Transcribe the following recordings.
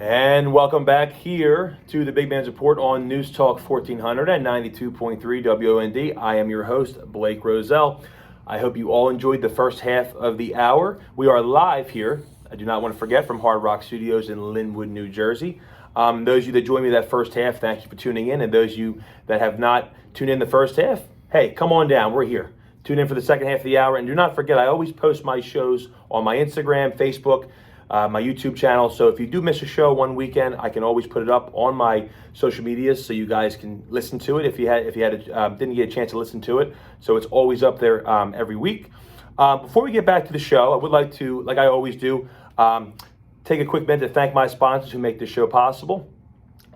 And welcome back here to the Big Man's Report on News Talk 1400 and 92.3 WOND. I am your host, Blake Roselle. I hope you all enjoyed the first half of the hour. We are live here, I do not want to forget, from Hard Rock Studios in Linwood, New Jersey. Those of you that joined me that first half, thank you for tuning in. And those of you that have not tuned in the first half, hey, come on down, we're here. Tune in for the second half of the hour. And do not forget, I always post my shows on my Instagram, Facebook, my YouTube channel. So if you do miss a show one weekend, I can always put it up on my social medias so you guys can listen to it if you didn't get a chance to listen to it. So it's always up there every week. Before we get back to the show, I would like to, like I always do, take a quick minute to thank my sponsors who make this show possible.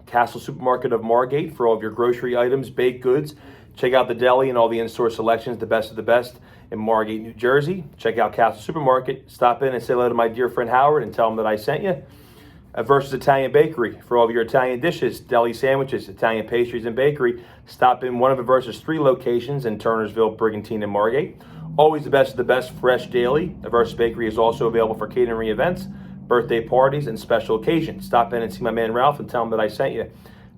Castle Supermarket of Margate for all of your grocery items, baked goods. Check out the deli and all the in-store selections, the best of the best in Margate, New Jersey. Check out Castle Supermarket. Stop in and say hello to my dear friend Howard and tell him that I sent you. Versus Italian Bakery for all of your Italian dishes, deli sandwiches, Italian pastries, and bakery. Stop in one of the Versus 3 locations in Turnersville, Brigantine, and Margate. Always the best of the best, fresh daily. The Versus Bakery is also available for catering events, birthday parties, and special occasions. Stop in and see my man Ralph and tell him that I sent you.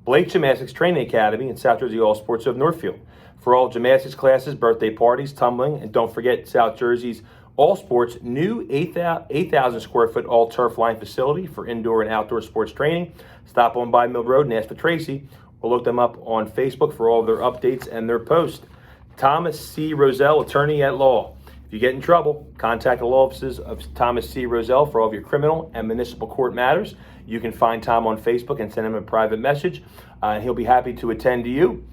Blake Gymnastics Training Academy in South Jersey All Sports of Northfield. For all gymnastics classes, birthday parties, tumbling, and don't forget South Jersey's All Sports new 8,000 square foot all turf line facility for indoor and outdoor sports training. Stop on by Mill Road and ask for Tracy, or look them up on Facebook for all of their updates and their posts. Thomas C. Roselle, attorney at law. If you get in trouble, contact the law offices of Thomas C. Roselle for all of your criminal and municipal court matters. You can find Tom on Facebook and send him a private message, and he'll be happy to attend to you.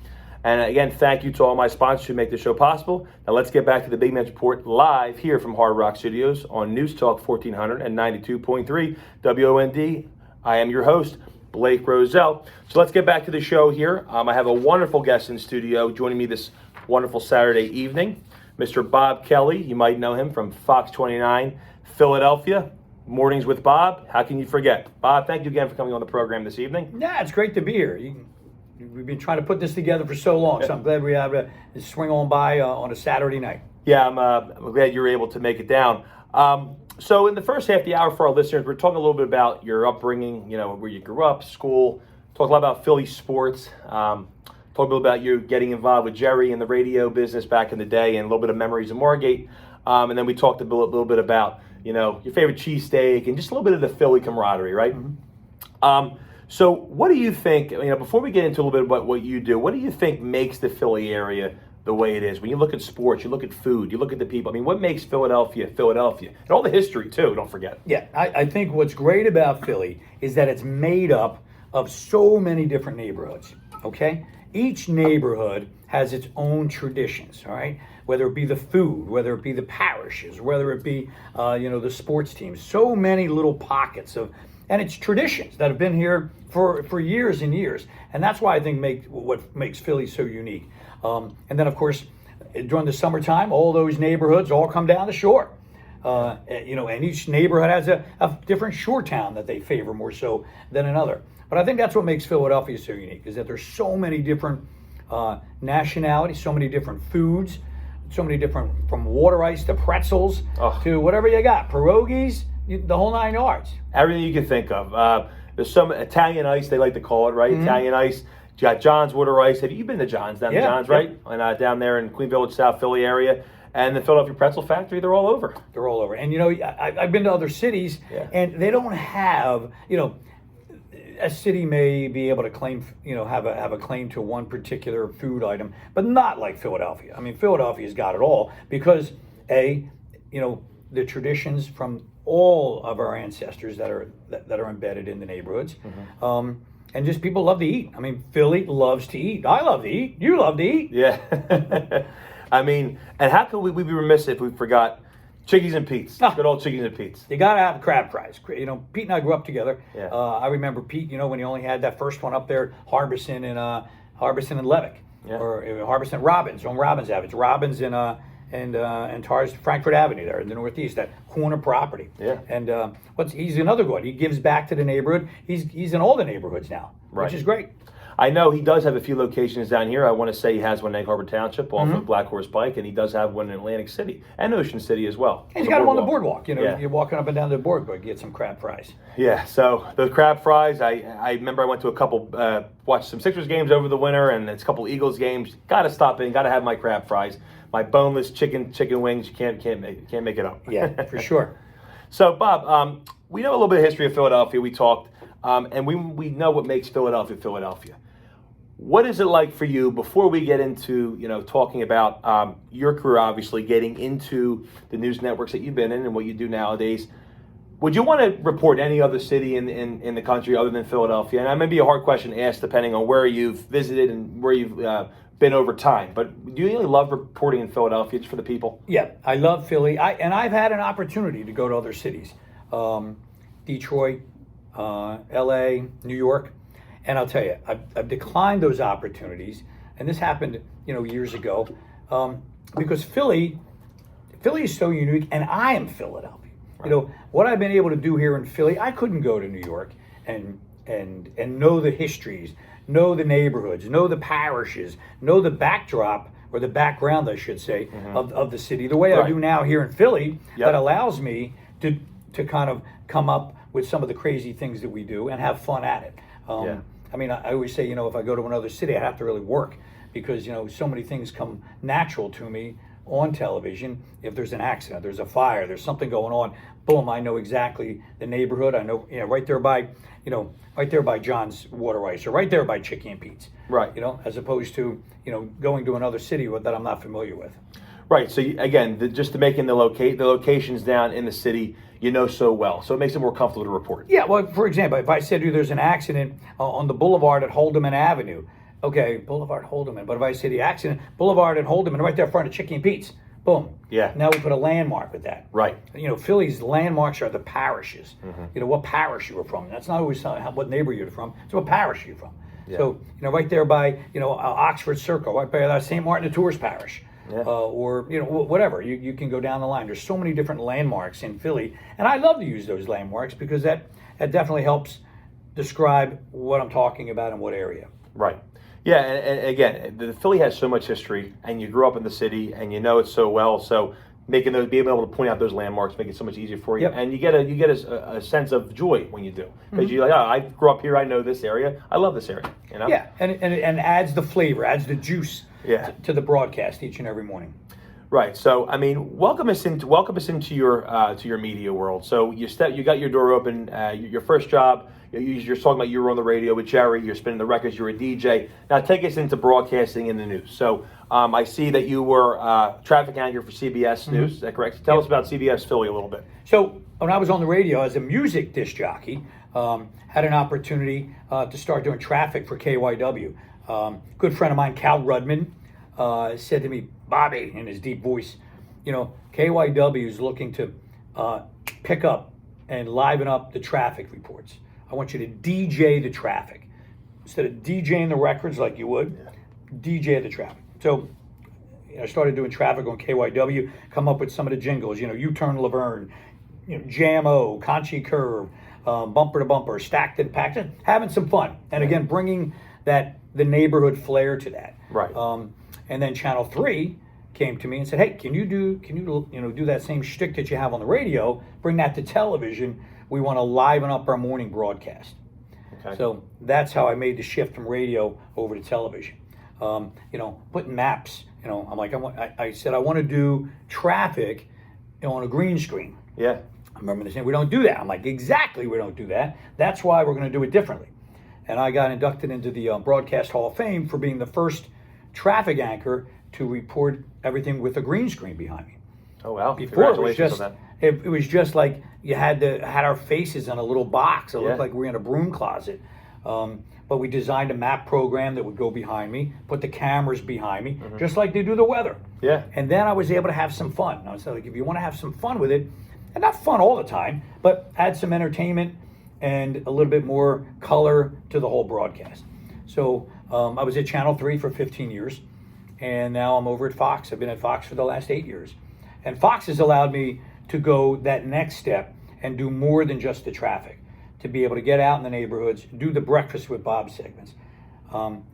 And again, thank you to all my sponsors who make the show possible. Now let's get back to the Big Man's Report live here from Hard Rock Studios on News Talk 1400 and 92.3 WOND. I am your host, Blake Roselle. So let's get back to the show here. I have a wonderful guest in studio joining me this wonderful Saturday evening, Mr. Bob Kelly. You might know him from Fox 29, Philadelphia. Mornings with Bob. How can you forget? Bob, thank you again for coming on the program this evening. Yeah, it's great to be here. We've been trying to put this together for so long, so I'm glad we have to swing on by on a Saturday night. Yeah, I'm glad you were able to make it down. So in the first half of the hour for our listeners, we're talking a little bit about your upbringing, where you grew up, school, talk a lot about Philly sports, talk a little about you getting involved with Jerry in the radio business back in the day, and a little bit of memories of Margate. And then we talked a little bit about, your favorite cheesesteak and just a little bit of the Philly camaraderie, right? Mm-hmm. So what do you think, before we get into a little bit about what you do, what do you think makes the Philly area the way it is? When you look at sports, you look at food, you look at the people. What makes Philadelphia, Philadelphia? And all the history, too, don't forget. Yeah, I think what's great about Philly is that it's made up of so many different neighborhoods, okay? Each neighborhood has its own traditions, all right? Whether it be the food, whether it be the parishes, whether it be, the sports teams. So many little pockets of, and it's traditions that have been here for years and years. And that's why I think what makes Philly so unique. And then, of course, during the summertime, all those neighborhoods all come down the shore. And each neighborhood has a different shore town that they favor more so than another. But I think that's what makes Philadelphia so unique, is that there's so many different nationalities, so many different foods, so many different, from water ice to pretzels to whatever you got, pierogies, the whole 9 yards. Everything you can think of. There's some Italian ice, they like to call it, right? Mm-hmm. Italian ice. You got John's water ice. Have you been to John's? John's, right? And down there in Queen Village, South Philly area. And the Philadelphia Pretzel Factory, they're all over. They're all over. And, I've been to other cities, and they don't have, a city may be able to claim, have a claim to one particular food item, but not like Philadelphia. Philadelphia's got it all because, the traditions from all of our ancestors that are embedded in the neighborhoods, mm-hmm. And just people love to eat. Philly loves to eat. I love to eat. You love to eat. Yeah. And how could we be remiss if we forgot Chickies and Pete's? Good old Chickies and Pete's. You got to have crab fries. Pete and I grew up together. Yeah. I remember Pete, when he only had that first one up there, Harbison and Levick. Yeah. Or Harbison Robbins, on Robbins Avenue. It's Robbins and Tars Frankfurt Avenue there in the Northeast, that corner property. Yeah. And he's another good. He gives back to the neighborhood. He's in all the neighborhoods now, right. Which is great. I know he does have a few locations down here. I want to say he has one in Egg Harbor Township off of Black Horse Pike, and he does have one in Atlantic City and Ocean City as well. And he's got him on the boardwalk. Yeah. You're walking up and down the boardwalk, get some crab fries. Yeah, so those crab fries, I remember I went to a couple, watched some Sixers games over the winter, and it's a couple Eagles games. Got to stop in, got to have my crab fries. My boneless chicken wings, you can't make it up. Yeah, for sure. So, Bob, we know a little bit of history of Philadelphia. We talked, and we know what makes Philadelphia Philadelphia. What is it like for you before we get into talking about your career? Obviously, getting into the news networks that you've been in and what you do nowadays. Would you want to report any other city in the country other than Philadelphia? And that may be a hard question to ask depending on where you've visited and where you've been over time. But do you really love reporting in Philadelphia just for the people? Yeah, I love Philly. I've had an opportunity to go to other cities, Detroit, L.A., New York, and I'll tell you, I've declined those opportunities. And this happened, years ago, because Philly is so unique, and I am Philadelphia. Right. What I've been able to do here in Philly, I couldn't go to New York and know the histories, know the neighborhoods, know the parishes, know the backdrop, or the background, I should say, of the city, the way I do now here in Philly. That allows me to kind of come up with some of the crazy things that we do and have fun at it. I mean, I always say, if I go to another city, I have to really work, because, so many things come natural to me on television. If there's an accident, there's a fire, there's something going on, boom, I know exactly the neighborhood. I know, right there by John's Water Ice, or right there by Chicky and Pete's. Right. As opposed to, going to another city that I'm not familiar with. Right. So again, just to making the locations down in the city, so well. So it makes it more comfortable to report. Yeah. Well, for example, if I said to you there's an accident on the boulevard at Holdeman Avenue, okay, Boulevard Holdeman. But if I say the accident, Boulevard and Holdeman, right there in front of Chicky and Pete's, boom. Yeah. Now we put a landmark with that. Right. Philly's landmarks are the parishes. What parish you were from. That's not always what neighborhood you're from. It's what parish you're from. Yeah. So, right there by, Oxford Circle, right by St. Martin de Tours Parish. Yeah. Or, whatever. You can go down the line. There's so many different landmarks in Philly. And I love to use those landmarks because that definitely helps describe what I'm talking about in what area. Right. Yeah, and again, the Philly has so much history, and you grew up in the city, and you know it so well. So being able to point out those landmarks make it so much easier for you, and you get a sense of joy when you do, because you're like, I grew up here, I know this area, I love this area. Yeah, and it adds the flavor, adds the juice to the broadcast each and every morning. Right. So welcome us into your media world. So you got your door open. Your first job. You're talking about you were on the radio with Jerry. You're spinning the records. You're a DJ. Now take us into broadcasting in the news. So I see that you were traffic anchor for CBS News. Is that correct? Tell us about CBS Philly a little bit. So when I was on the radio as a music disc jockey, had an opportunity to start doing traffic for KYW. Good friend of mine, Cal Rudman, said to me, Bobby, in his deep voice, KYW is looking to pick up and liven up the traffic reports. I want you to DJ the traffic. Instead of DJing the records like you would, DJ the traffic. So I started doing traffic on KYW, come up with some of the jingles, U-Turn Laverne, Jam-O, Conchi Curve, Bumper to Bumper, Stacked and Packed, having some fun. And again, bringing the neighborhood flair to that. Right. And then Channel 3 came to me and said, hey, can you do that same shtick that you have on the radio, bring that to television? We want to liven up our morning broadcast. Okay. So that's how I made the shift from radio over to television. Putting maps, I'm like, I said, I want to do traffic on a green screen. Yeah. I remember they saying, we don't do that. I'm like, exactly, we don't do that. That's why we're going to do it differently. And I got inducted into the Broadcast Hall of Fame for being the first traffic anchor to report everything with a green screen behind me. Oh, wow. Before it was just like you had our faces in a little box. It looked like we were in a broom closet. But we designed a map program that would go behind me, put the cameras behind me, just like they do the weather. Yeah. And then I was able to have some fun. And I was like, if you want to have some fun with it, and not fun all the time, but add some entertainment and a little bit more color to the whole broadcast. So I was at Channel 3 for 15 years, and now I'm over at Fox. I've been at Fox for the last 8 years. And Fox has allowed me to go that next step and do more than just the traffic, to be able to get out in the neighborhoods, do the Breakfast with Bob segments,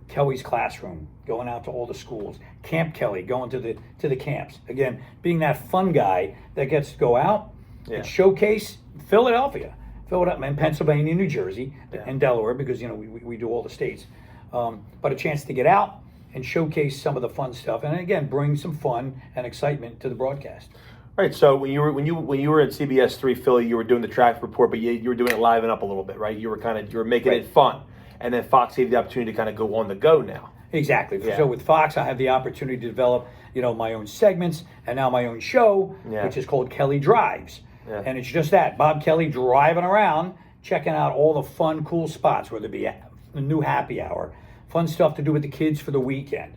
Kelly's Classroom, going out to all the schools. Camp Kelly, going to the camps. Again, being that fun guy that gets to go out and showcase Philadelphia, and Pennsylvania, New Jersey, and Delaware, because we do all the states. But a chance to get out and showcase some of the fun stuff, and again, bring some fun and excitement to the broadcast. Right. So when you were at CBS 3 Philly, you were doing the traffic report, but you were doing it live and up a little bit, right? You were making it fun, and then Fox gave you the opportunity to kind of go on the go now. Exactly. Yeah. So with Fox, I have the opportunity to develop, my own segments, and now my own show, which is called Kelly Drives, and it's just that Bob Kelly driving around, checking out all the fun, cool spots, whether it be a new happy hour, fun stuff to do with the kids for the weekend.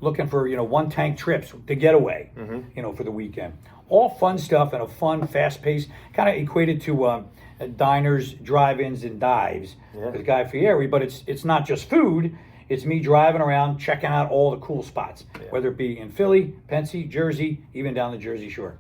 Looking for one tank trips, the getaway, for the weekend. All fun stuff and a fun, fast-paced, kind of equated to diners, drive-ins, and dives with Guy Fieri. But it's not just food; it's me driving around, checking out all the cool spots, whether it be in Philly, Pennsy, Jersey, even down the Jersey Shore.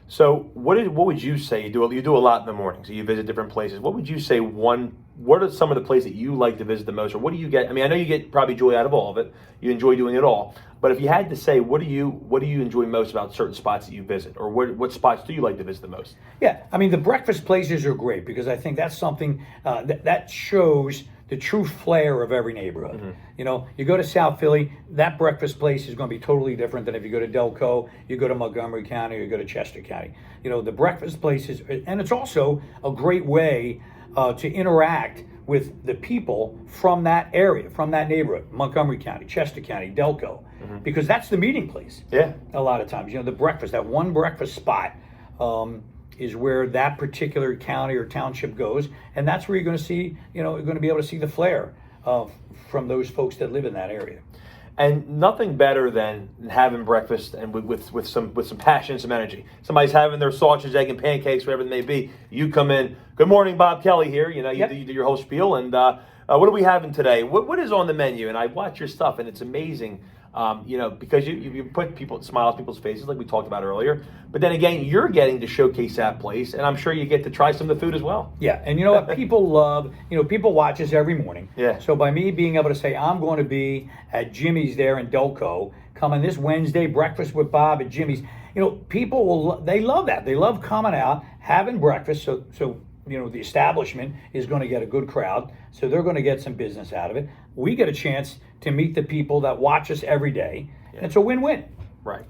So what would you say? You do a lot in the morning, so you visit different places. What would you say what are some of the places that you like to visit the most, or what do you get? I mean, I know you get probably joy out of all of it. You enjoy doing it all. But if you had to say, what do you enjoy most about certain spots that you visit, or what spots do you like to visit the most? Yeah, I mean, the breakfast places are great because I think that's something that shows the true flair of every neighborhood. You go to South Philly, that breakfast place is going to be totally different than if you go to Delco, you go to Montgomery County, or you go to Chester County. The breakfast places, and it's also a great way to interact with the people from that area, from that neighborhood, Montgomery County, Chester County, Delco, because that's the meeting place. Yeah. A lot of times, the breakfast, that one breakfast spot is where that particular county or township goes, and that's where you're going to see, you're going to be able to see the flair from those folks that live in that area. And nothing better than having breakfast and with some passion and some energy. Somebody's having their sausage, egg, and pancakes, whatever it may be. You come in. Good morning, Bob Kelly here. You do your whole spiel. And what are we having today? What is on the menu? And I watch your stuff, and it's amazing. Because you put smiles on people's faces, like we talked about earlier. But then again, you're getting to showcase that place, and I'm sure you get to try some of the food as well. Yeah, and you know what? People love, people watch us every morning. Yeah. So by me being able to say, I'm going to be at Jimmy's there in Delco, coming this Wednesday, breakfast with Bob at Jimmy's, people they love that. They love coming out, having breakfast, so the establishment is going to get a good crowd, so they're going to get some business out of it. We get a chance to meet the people that watch us every day, and it's a win-win. Right.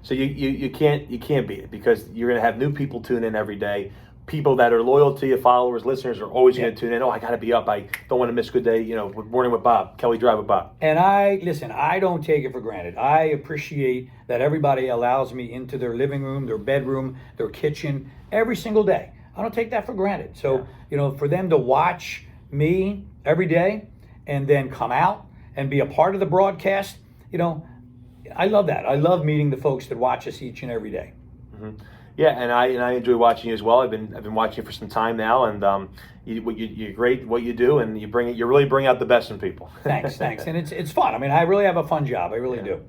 So you can't beat it, because you're going to have new people tune in every day. People that are loyal to you, followers, listeners, are always going to tune in. Oh, I got to be up. I don't want to miss Good Day, Morning with Bob, Kelly Drive with Bob. And I don't take it for granted. I appreciate that everybody allows me into their living room, their bedroom, their kitchen every single day. I don't take that for granted. So, for them to watch me every day and then come out and be a part of the broadcast, I love that. I love meeting the folks that watch us each and every day. Mm-hmm. Yeah, and I enjoy watching you as well. I've been watching you for some time now, and you're great what you do, and you really bring out the best in people. Thanks, and it's fun. I mean, I really have a fun job. I really do.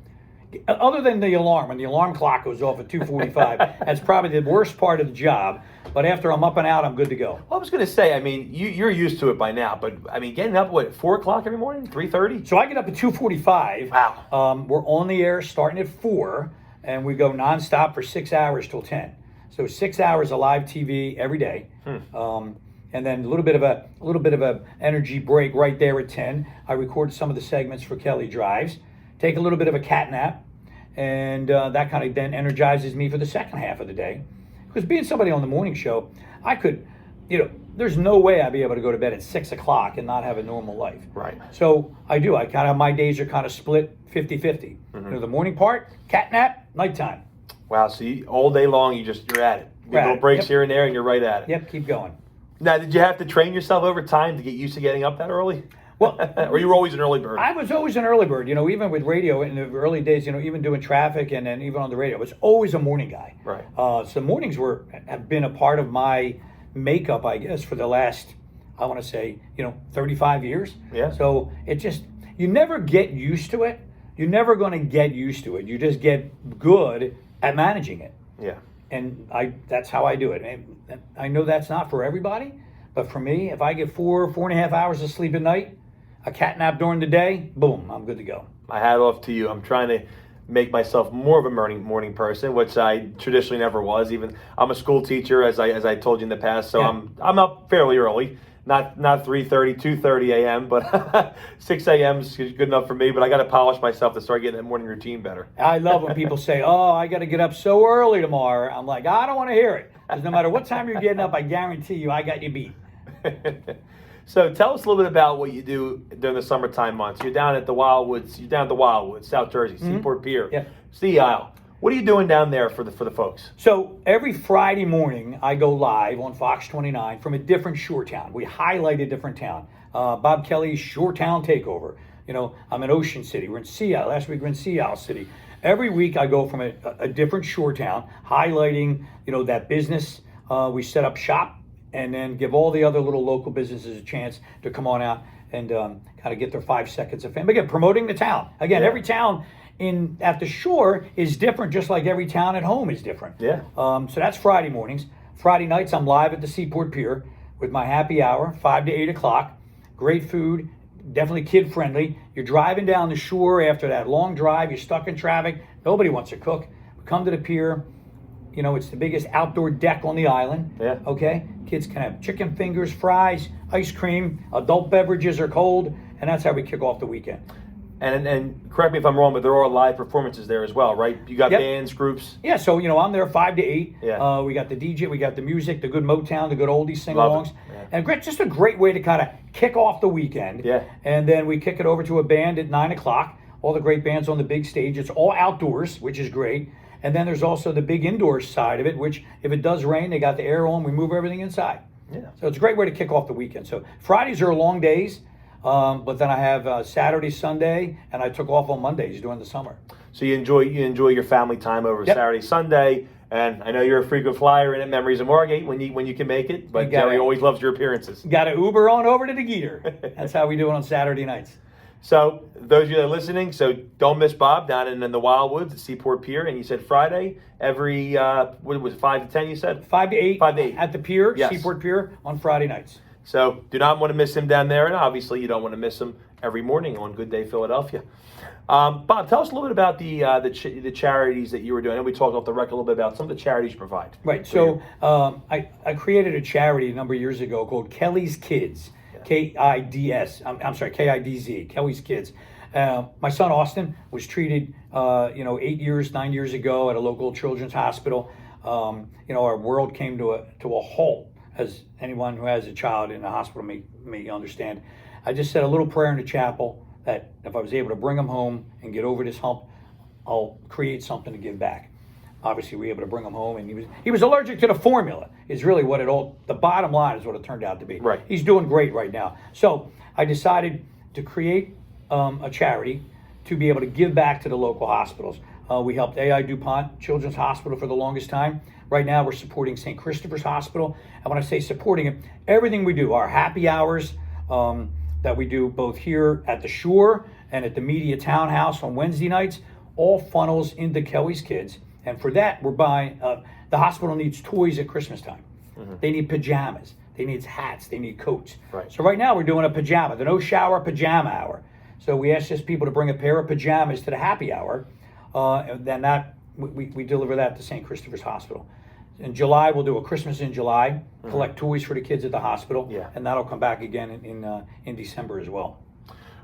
Other than the alarm, when the alarm clock goes off at 2:45, that's probably the worst part of the job. But after I'm up and out, I'm good to go. Well, I was going to say, I mean, you're used to it by now, but I mean, getting up, 4 o'clock every morning, 3:30? So I get up at 2:45. Wow. We're on the air starting at 4, and we go nonstop for 6 hours till 10. So 6 hours of live TV every day. And then a little bit of a energy break right there at 10. I record some of the segments for Kelly Drives, take a little bit of a cat nap, and that kind of then energizes me for the second half of the day. Because being somebody on the morning show, I could, there's no way I'd be able to go to bed at 6 o'clock and not have a normal life. Right. So I do. My days are kind of split 50-50. The morning part, cat nap, nighttime. Wow. So all day long, you're at it. You get little breaks here and there, and you're right at it. Yep. Keep going. Now, did you have to train yourself over time to get used to getting up that early? Well, or you were always an early bird? I was always an early bird. Even with radio in the early days, even doing traffic and then even on the radio, I was always a morning guy. Right. So mornings have been a part of my makeup, I guess, for the last, I want to say, 35 years. Yeah. So it just, you never get used to it. You're never going to get used to it. You just get good at managing it. Yeah. And that's how I do it. And I know that's not for everybody, but for me, if I get 4.5 hours of sleep at night, a cat nap during the day, boom, I'm good to go. My hat off to you. I'm trying to make myself more of a morning person, which I traditionally never was. Even I'm a school teacher, as I told you in the past, so Yeah. I'm up fairly early. Not 3:30, 2:30 a.m., but 6 a.m. is good enough for me. But I got to polish myself to start getting that morning routine better. I love when people say, "Oh, I got to get up so early tomorrow." I'm like, I don't want to hear it. Because no matter what time you're getting up, I guarantee you, I got you beat. So tell us a little bit about what you do during the summertime months. You're down at the Wildwoods. You're down at the Wildwoods, South Jersey, Seaport Pier, Yeah. Sea Isle. What are you doing down there for the folks? So every Friday morning, I go live on Fox 29 from a different shore town. We highlight a different town. Bob Kelly's Shore Town Takeover. You know, I'm in Ocean City. We're in Sea Isle. Last week we're in Sea Isle City. Every week I go from a different shore town, highlighting, that business. We set up shop and then give all the other little local businesses a chance to come on out and kind of get their 5 seconds of fame. Again, promoting the town. Again, every town at the shore is different, just like every town at home is different. Yeah. So that's Friday mornings. Friday nights, I'm live at the Seaport Pier with my happy hour, 5 to 8 o'clock. Great food, definitely kid friendly. You're driving down the shore after that long drive. You're stuck in traffic. Nobody wants to cook. Come to the pier. It's the biggest outdoor deck on the island. Yeah. Okay. Kids can have chicken fingers, fries, ice cream. Adult beverages are cold, and that's how we kick off the weekend. And correct me if I'm wrong, but there are live performances there as well, right? You got Yep. bands, groups. Yeah, so I'm there 5 to 8. Yeah. We got the DJ, we got the music, the good Motown, the good oldies Love sing-alongs, it. Yeah. and just a great way to kind of kick off the weekend. Yeah. And then we kick it over to a band at 9 o'clock. All the great bands on the big stage. It's all outdoors, which is great. And then there's also the big indoor side of it, which if it does rain, they got the air on. We move everything inside. Yeah. So it's a great way to kick off the weekend. So Fridays are long days. But then I have Saturday, Sunday, and I took off on Mondays during the summer. So you enjoy your family time over Yep. Saturday, Sunday, and I know you're a frequent flyer in at Memories of Margate when you can make it. But You got Jerry it. always loves your appearances. Got to Uber on over to the Geeter. That's how we do it on Saturday nights. So those of you that are listening, so don't miss Bob down in the Wildwoods at Seaport Pier. And you said Friday every what was it, 5 to 10? You said 5 to 8. 5 to 8 at the pier, Yes. Seaport Pier, on Friday nights. So do not want to miss him down there, and obviously you don't want to miss him every morning on Good Day Philadelphia. Bob, tell us a little bit about the charities that you were doing. And we talked off the record a little bit about some of the charities you provide. Right. So I created a charity a number of years ago called Kelly's Kids. KIDS. I'm sorry, KIDZ. Kelly's Kids. My son Austin was treated, 9 years ago at a local children's hospital. Our world came to a halt, as anyone who has a child in a hospital may understand. I just said a little prayer in the chapel that if I was able to bring him home and get over this hump, I'll create something to give back. Obviously, we were able to bring him home, and he was allergic to the formula. Is really what the bottom line is what it turned out to be. Right. He's doing great right now. So I decided to create a charity to be able to give back to the local hospitals. We helped AI DuPont Children's Hospital for the longest time. Right now, we're supporting St. Christopher's Hospital. And when I say supporting it, everything we do, our happy hours that we do both here at the shore and at the Media Townhouse on Wednesday nights, all funnels into Kelly's Kids. And for that, we're buying, the hospital needs toys at Christmas time. Mm-hmm. They need pajamas. They need hats. They need coats. Right. So right now we're doing the no shower pajama hour. So we ask just people to bring a pair of pajamas to the happy hour. And then we deliver that to St. Christopher's Hospital. In July, we'll do a Christmas in July, collect toys for the kids at the hospital. Yeah. And that'll come back again in December as well.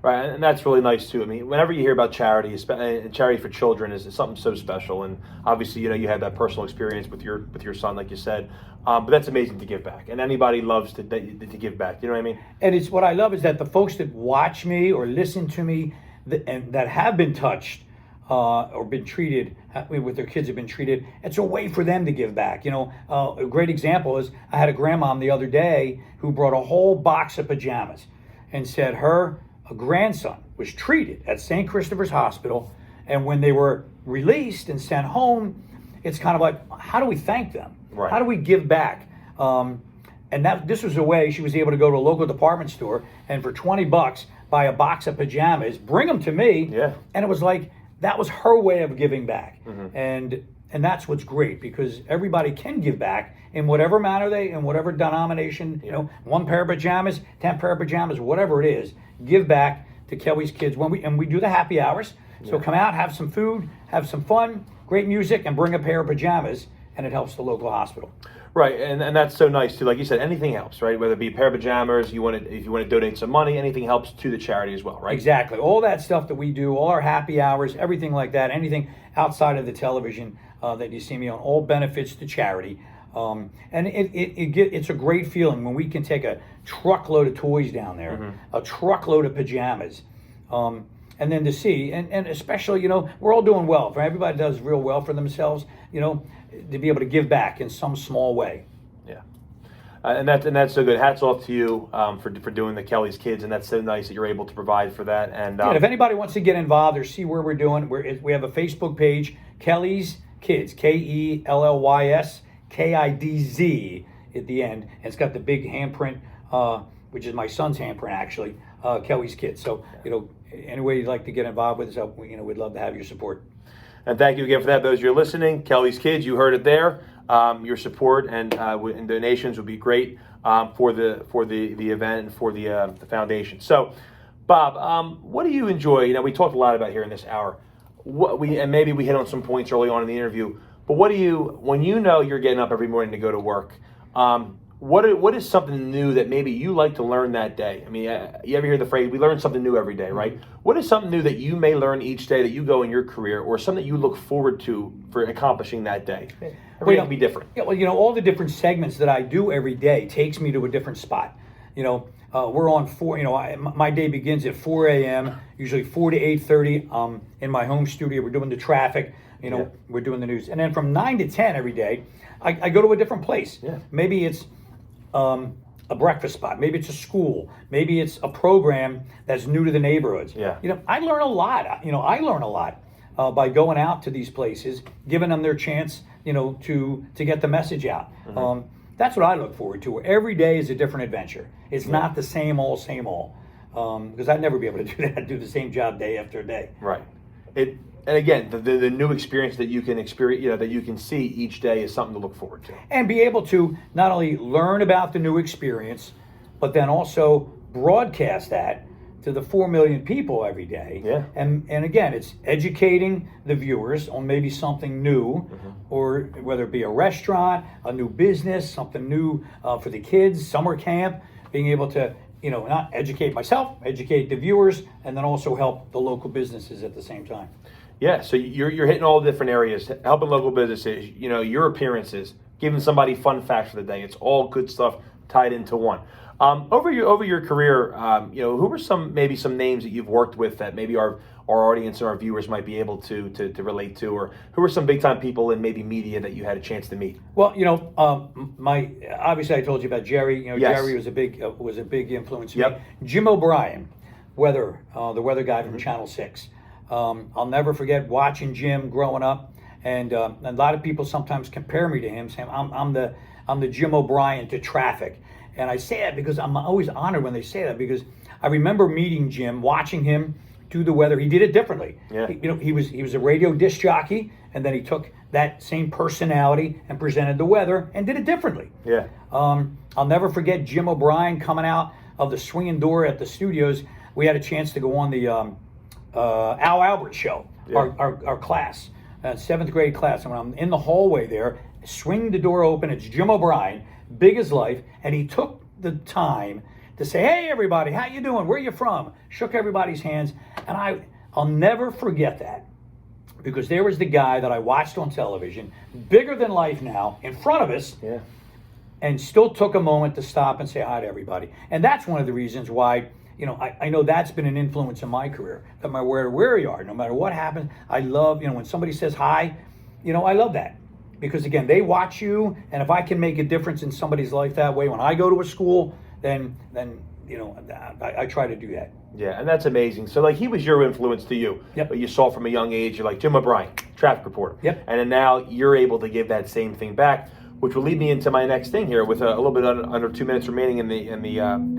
Right, and that's really nice too. I mean, whenever you hear about charity, charity for children is something so special, and obviously, you had that personal experience with your son, like you said. But that's amazing to give back, and anybody loves to give back. You know what I mean? And it's what I love is that the folks that watch me or listen to me and that have been touched or been treated with their kids have been treated. It's a way for them to give back. A great example is I had a grandmom the other day who brought a whole box of pajamas and said her grandson was treated at St. Christopher's Hospital, and when they were released and sent home, it's kind of like, how do we thank them? Right. How do we give back? And this was a way she was able to go to a local department store and for $20 buy a box of pajamas, bring them to me, Yeah. and it was like that was her way of giving back. And that's what's great, because everybody can give back in whatever manner in whatever denomination, you know, 1 pair of pajamas, 10 pair of pajamas, whatever it is, give back to Kelly's Kids when we do the happy hours. So come out, have some food, have some fun, great music, and bring a pair of pajamas, and it helps the local hospital. Right, and that's so nice too. Like you said, anything helps, right? Whether it be a pair of pajamas, if you want to donate some money, anything helps to the charity as well, right? Exactly. All that stuff that we do, all our happy hours, everything like that, anything outside of the television that you see me on, all benefits to charity. And it's a great feeling when we can take a truckload of toys down there, a truckload of pajamas, and then to see, and especially, you know, we're all doing well. Everybody does real well for themselves, you know, to be able to give back in some small way. Yeah, and that's so good. Hats off to you for doing the Kelly's Kids, and that's so nice that you're able to provide for that. And if anybody wants to get involved or see where we're doing, we have a Facebook page, Kelly's Kids, KELLYS KIDZ at the end, and it's got the big handprint, which is my son's handprint actually, Kelly's Kids. So you know, any way you'd like to get involved with us, you know, we'd love to have your support. And thank you again for that. Those of you listening, Kelly's Kids, you heard it there. Your support and donations would be great for the event and for the foundation. So, Bob, what do you enjoy? You know, we talked a lot about here in this hour. And maybe we hit on some points early on in the interview. But what do you, when you know you're getting up every morning to go to work? What is something new that maybe you like to learn that day? I mean, you ever hear the phrase, we learn something new every day, right? What is something new that you may learn each day that you go in your career, or something that you look forward to for accomplishing that day? Every day can be different. Yeah, well, you know, all the different segments that I do every day takes me to a different spot. You know, we're on 4, you know, my day begins at 4 a.m., usually 4 to 8:30 in my home studio. We're doing the traffic, you know, we're doing the news. And then from 9 to 10 every day, I go to a different place. Yeah. Maybe it's a breakfast spot. Maybe it's a school. Maybe it's a program that's new to the neighborhoods. Yeah. You know, I learn a lot. You know, I learn a lot by going out to these places, giving them their chance, you know, to get the message out. That's what I look forward to. Every day is a different adventure. It's not the same old, because I'd never be able to do that, do the same job day after day. Right. And again, the new experience that you can experience, you know, that you can see each day is something to look forward to. And be able to not only learn about the new experience, but then also broadcast that to the 4 million people every day. Yeah. And again, it's educating the viewers on maybe something new, or whether it be a restaurant, a new business, something new for the kids, summer camp, being able to, you know, not educate myself, educate the viewers, and then also help the local businesses at the same time. Yeah, so you're hitting all different areas, helping local businesses, you know, your appearances, giving somebody fun facts for the day. It's all good stuff tied into one. Over your career, you know, who are maybe some names that you've worked with that maybe our audience and our viewers might be able to relate to, or who are some big time people in maybe media that you had a chance to meet? Well, you know, obviously I told you about Jerry. You know, yes. Jerry was a big influence on me. Jim OBrien, the weather guy from Channel 6. I'll never forget watching Jim growing up, and a lot of people sometimes compare me to him, saying I'm the Jim OBrien to traffic. And I say that because I'm always honored when they say that, because I remember meeting Jim, watching him do the weather. He did it differently. Yeah. You know, he was a radio disc jockey, and then he took that same personality and presented the weather and did it differently. Yeah. I'll never forget Jim OBrien coming out of the swinging door at the studios. We had a chance to go on the Al Albert show, our class, 7th grade class. And when I'm in the hallway there, swing the door open, it's Jim OBrien, big as life, and he took the time to say, "Hey everybody, how you doing? Where you from?" Shook everybody's hands, and I'll never forget that, because there was the guy that I watched on television, bigger than life now, in front of us, and still took a moment to stop and say hi to everybody. And that's one of the reasons why, you know, I know that's been an influence in my career. No matter where you are, no matter what happens, I love, you know, when somebody says hi, you know, I love that. Because again, they watch you, and if I can make a difference in somebody's life that way, when I go to a school, then you know, I try to do that. Yeah, and that's amazing. So like, he was your influence to you. Yep. You saw from a young age, you're like Jim OBrien, traffic reporter. Yep. And then now you're able to give that same thing back, which will lead me into my next thing here with a little bit under 2 minutes remaining in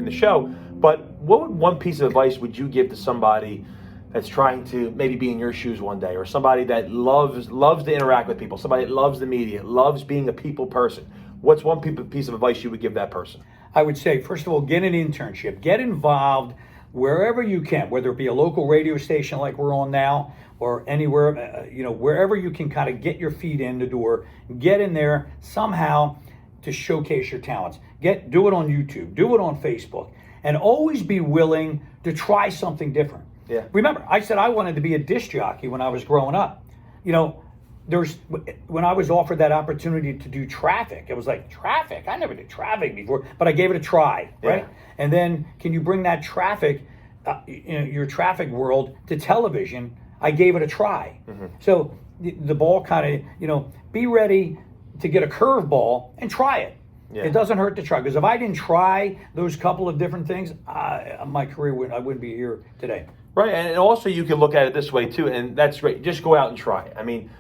the show. But what one piece of advice would you give to somebody that's trying to maybe be in your shoes one day, or somebody that loves to interact with people, somebody that loves the media, loves being a people person, what's one piece of advice you would give that person? I would say, first of all, get an internship. Get involved wherever you can, whether it be a local radio station like we're on now, or anywhere, wherever you can kind of get your feet in the door, get in there somehow to showcase your talents. Do it on YouTube, do it on Facebook, and always be willing to try something different. Yeah. Remember, I said I wanted to be a disc jockey when I was growing up. When I was offered that opportunity to do traffic, it was like, traffic? I never did traffic before, but I gave it a try, right? Yeah. And then can you bring that traffic, your traffic world to television? I gave it a try. Mm-hmm. So the ball kind of, be ready to get a curveball and try it. Yeah. It doesn't hurt to try, because if I didn't try those couple of different things, my career I wouldn't be here today. Right, and also you can look at it this way too, and that's great. Just go out and try it. I mean,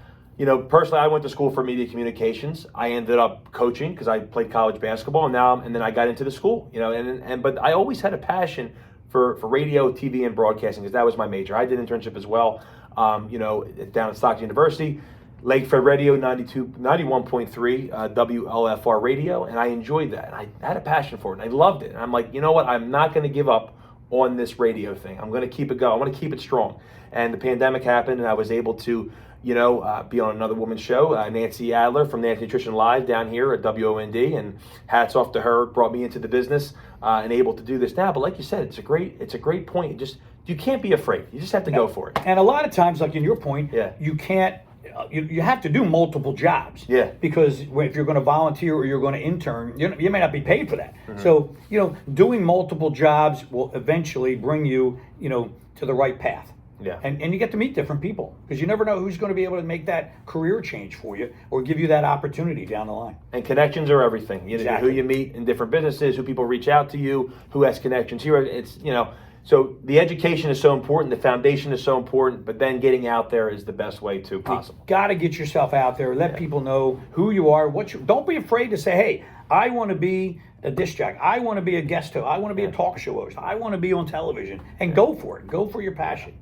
personally, I went to school for media communications. I ended up coaching because I played college basketball, and then I got into the school. But I always had a passion for radio, TV, and broadcasting, because that was my major. I did internship as well, down at Stockton University, Lakeford Radio 91.3 WLFR radio, and I enjoyed that. And I had a passion for it, and I loved it. And I'm like, you know what? I'm not going to give up on this radio thing. I'm going to keep it going. I want to keep it strong. And the pandemic happened, and I was able to, be on another woman's show, Nancy Adler from Nancy Nutrition Live down here at WOND, and hats off to her, brought me into the business and able to do this now. But like you said, it's a great point. You can't be afraid. You just have to go for it. And a lot of times, like in your point, you can't. You have to do multiple jobs. Yeah. Because if you're going to volunteer or you're going to intern, you may not be paid for that. Mm-hmm. So, doing multiple jobs will eventually bring you, to the right path. Yeah. And you get to meet different people, because you never know who's going to be able to make that career change for you or give you that opportunity down the line. And connections are everything. Exactly. Who you meet in different businesses, who people reach out to you, who has connections here. It's, so the education is so important, the foundation is so important, but then getting out there is the best way to possible. You got to get yourself out there, let people know who you are, don't be afraid to say, hey, I want to be a disc jockey, I want to be a guest host, I want to be a talk show host, I want to be on television, and go for it. Go for your passion.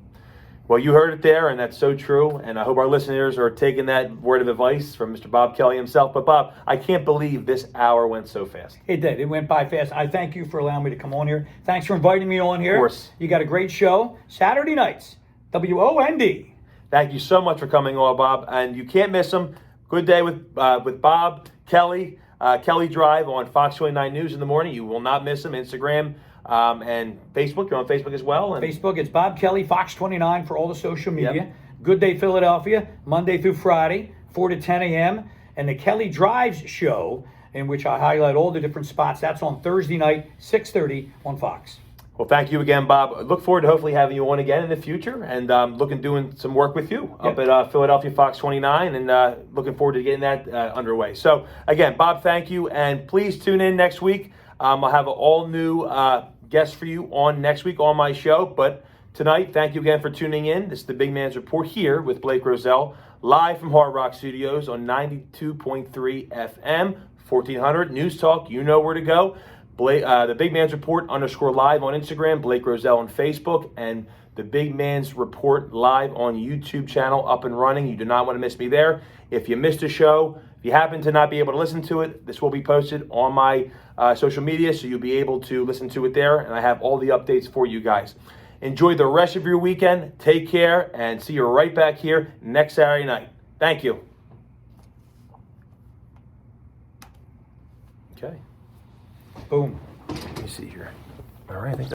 Well, you heard it there, and that's so true, and I hope our listeners are taking that word of advice from Mr. Bob Kelly himself. But Bob, I can't believe this hour went so fast. It did. It went by fast. I thank you for allowing me to come on here. Thanks for inviting me on here. Of course. You got a great show, Saturday nights, WOND. Thank you so much for coming on, Bob, and you can't miss him. Good day with Bob Kelly, Kelly Drive on Fox 29 News in the morning. You will not miss him. Instagram. And Facebook, you're on Facebook as well. And Facebook, it's Bob Kelly, Fox 29 for all the social media. Yep. Good Day Philadelphia, Monday through Friday, 4 to 10 a.m. And the Kelly Drives show, in which I highlight all the different spots, that's on Thursday night, 6:30 on Fox. Well, thank you again, Bob. I look forward to hopefully having you on again in the future, and doing some work with you up at Philadelphia Fox 29, and looking forward to getting that underway. So again, Bob, thank you, and please tune in next week. I'll have an all-new guest for you on next week on my show. But tonight, thank you again for tuning in. This is the Big Man's Report here with Blake Roselle, live from Hard Rock Studios on 92.3 FM, 1400 News Talk. You know where to go. The Big Man's Report _live on Instagram, Blake Roselle on Facebook, and the Big Man's Report live on YouTube channel up and running. You do not want to miss me there. If you missed a show, if you happen to not be able to listen to it, this will be posted on my social media, so you'll be able to listen to it there, and I have all the updates for you guys. Enjoy the rest of your weekend. Take care, and see you right back here next Saturday night. Thank you. Okay. Boom. Let me see here. All right. I think